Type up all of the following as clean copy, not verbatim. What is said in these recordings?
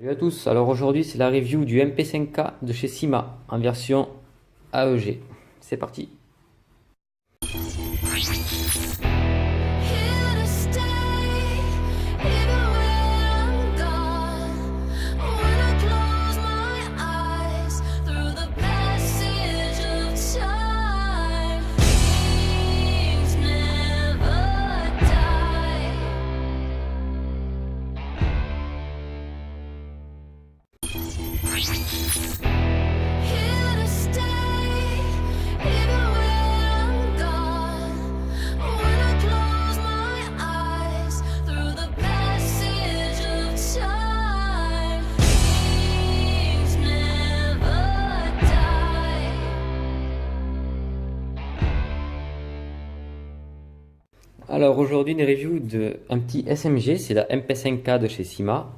Salut à tous, alors aujourd'hui c'est la review du MP5K de chez Syma en version AEG. C'est parti. Alors aujourd'hui une review de un petit SMG, c'est la MP5K de chez Syma.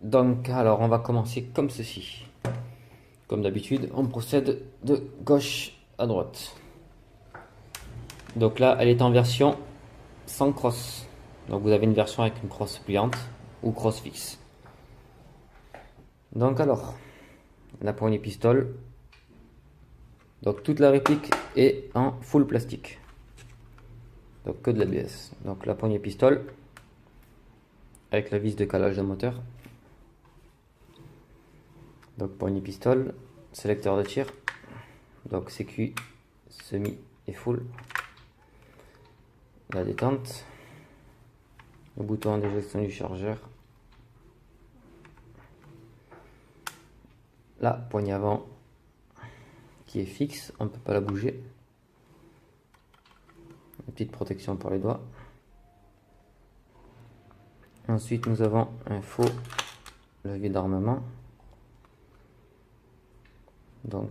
Donc alors on va commencer comme ceci. Comme d'habitude, on procède de gauche à droite. Donc là, elle est en version sans crosse. Donc vous avez une version avec une crosse pliante ou crosse fixe. Donc alors, la poignée pistole. Donc toute la réplique est en full plastique. Donc que de l'ABS. Donc la poignée pistole avec la vis de calage de moteur. Donc poignée pistole, sélecteur de tir. Donc CQ, semi et full. La détente. Le bouton d'éjection du chargeur. La poignée avant qui est fixe, on ne peut pas la bouger. Une petite protection pour les doigts. Ensuite nous avons un faux levier d'armement. Donc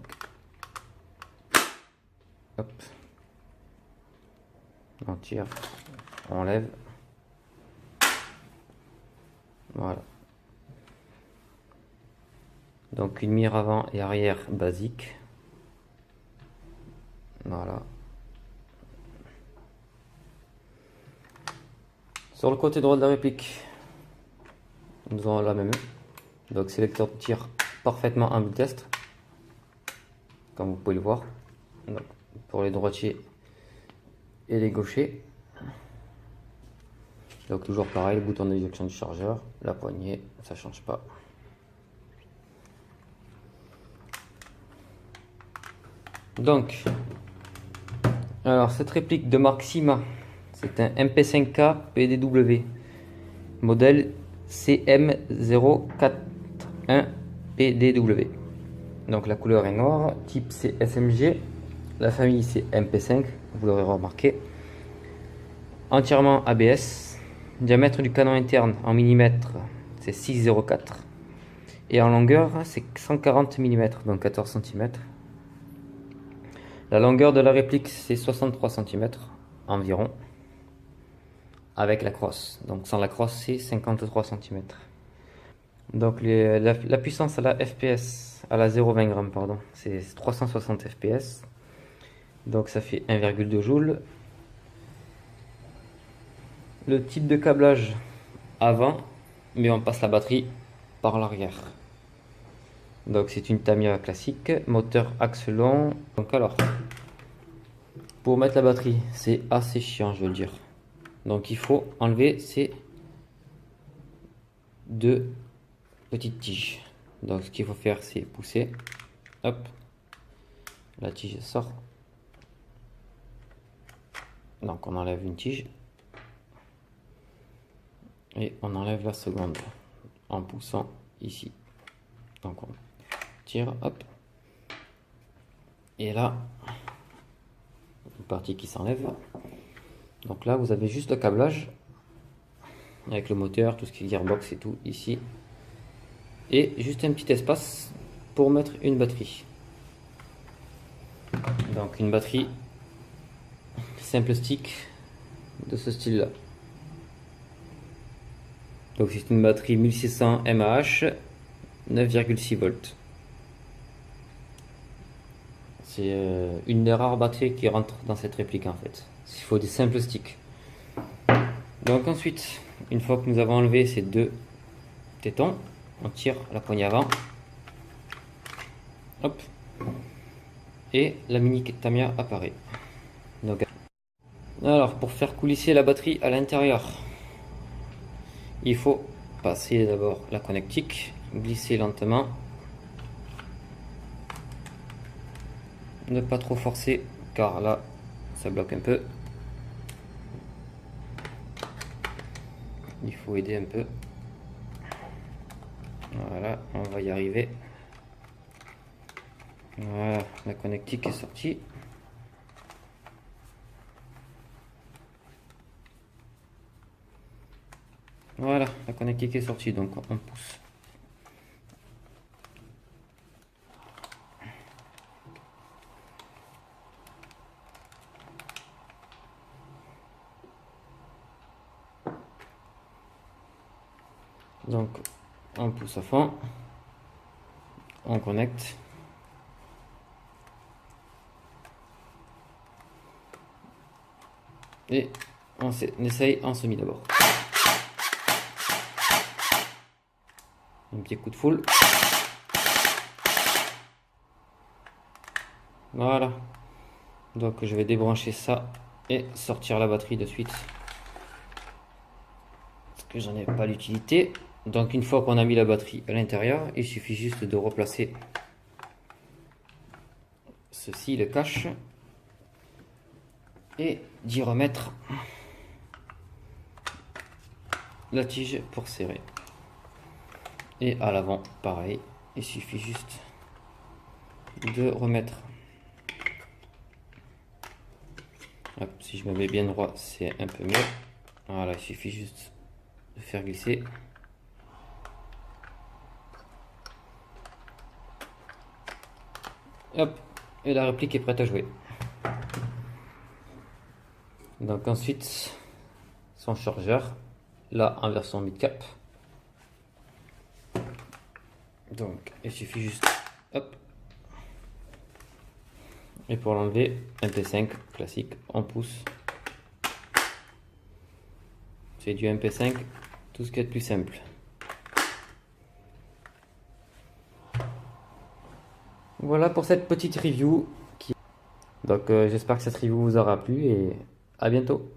hop, on tire, on lève, voilà. Donc une mire avant et arrière basique, voilà. Sur le côté droit de la réplique, nous avons la même, donc sélecteur de tir parfaitement ambidextre, comme vous pouvez le voir. Donc, pour les droitiers et les gauchers. Donc toujours pareil, le bouton d'éjection du chargeur, la poignée, ça change pas. Donc, alors cette réplique de marque Syma, c'est un MP5K PDW, modèle CM041 PDW. Donc la couleur est noire, type c'est SMG, la famille c'est MP5, vous l'aurez remarqué. Entièrement ABS, diamètre du canon interne en millimètres c'est 6,04 et en longueur c'est 140 mm, donc 14 cm. La longueur de la réplique c'est 63 cm environ, avec la crosse, donc sans la crosse c'est 53 cm. Donc la puissance à la FPS, à la 0,20 g, pardon, c'est 360 fps. Donc ça fait 1,2 joules. Le type de câblage avant, mais on passe la batterie par l'arrière. Donc c'est une Tamiya classique, moteur axe long. Donc alors, pour mettre la batterie, c'est assez chiant, je veux le dire. Donc il faut enlever ces deux petite tige. Donc ce qu'il faut faire c'est pousser, hop, la tige sort. Donc on enlève une tige et on enlève la seconde en poussant ici. Donc on tire, hop, et là une partie qui s'enlève. Donc là vous avez juste le câblage avec le moteur, tout ce qui est gearbox et tout ici. Et juste un petit espace pour mettre une batterie. Donc une batterie simple stick de ce style là. Donc c'est une batterie 1600 mAh 9,6 volts. C'est une des rares batteries qui rentre dans cette réplique en fait. Il faut des simples sticks. Donc ensuite, une fois que nous avons enlevé ces deux tétons, On tire la poignée avant. Hop. Et la mini Tamiya apparaît. Donc, alors, pour faire coulisser la batterie à l'intérieur, il faut passer d'abord la connectique, glisser lentement, ne pas trop forcer car là ça bloque un peu. Il faut aider un peu. Voilà, on va y arriver. Voilà, la connectique est sortie. Voilà, la connectique est sortie, donc on pousse. Donc on pousse à fond, on connecte. Et on essaye en semi d'abord. Un petit coup de full. Voilà. Donc je vais débrancher ça et sortir la batterie de suite. Parce que j'en ai pas l'utilité. Donc une fois qu'on a mis la batterie à l'intérieur, il suffit juste de replacer ceci, le cache, et d'y remettre la tige pour serrer. Et à l'avant, pareil, il suffit juste de remettre. Hop, si je me mets bien droit, c'est un peu mieux. Voilà, il suffit juste de faire glisser. Hop, et la réplique est prête à jouer. Donc ensuite, son chargeur, là en version mid-cap. Donc il suffit juste, hop. Et pour l'enlever, MP5 classique, on pousse. C'est du MP5, tout ce qui est de plus simple. Voilà pour cette petite review. Donc j'espère que cette review vous aura plu et à bientôt.